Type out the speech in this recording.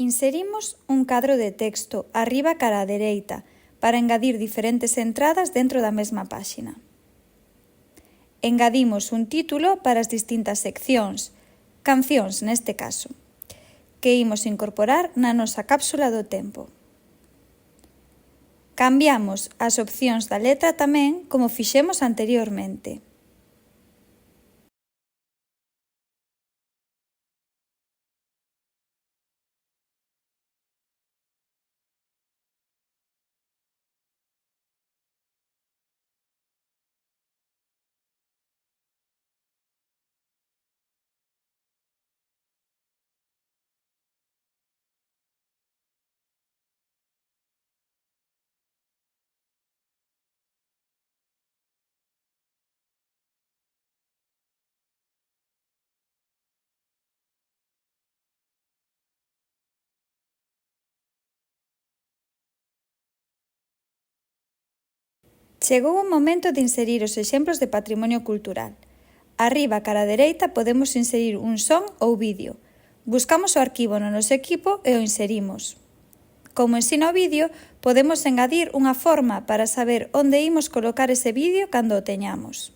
Inserimos un cadro de texto arriba cara á dereita para engadir diferentes entradas dentro da mesma páxina. Engadimos un título para as distintas seccións, cancións neste caso, que imos incorporar na nosa cápsula do tempo. Cambiamos as opcións da letra tamén como fixemos anteriormente. Chegou o momento de inserir os exemplos de patrimonio cultural. Arriba cara á dereita podemos inserir un son ou vídeo. Buscamos o arquivo no noso equipo e o inserimos. Como ensino o vídeo, podemos engadir unha forma para saber onde imos colocar ese vídeo cando o teñamos.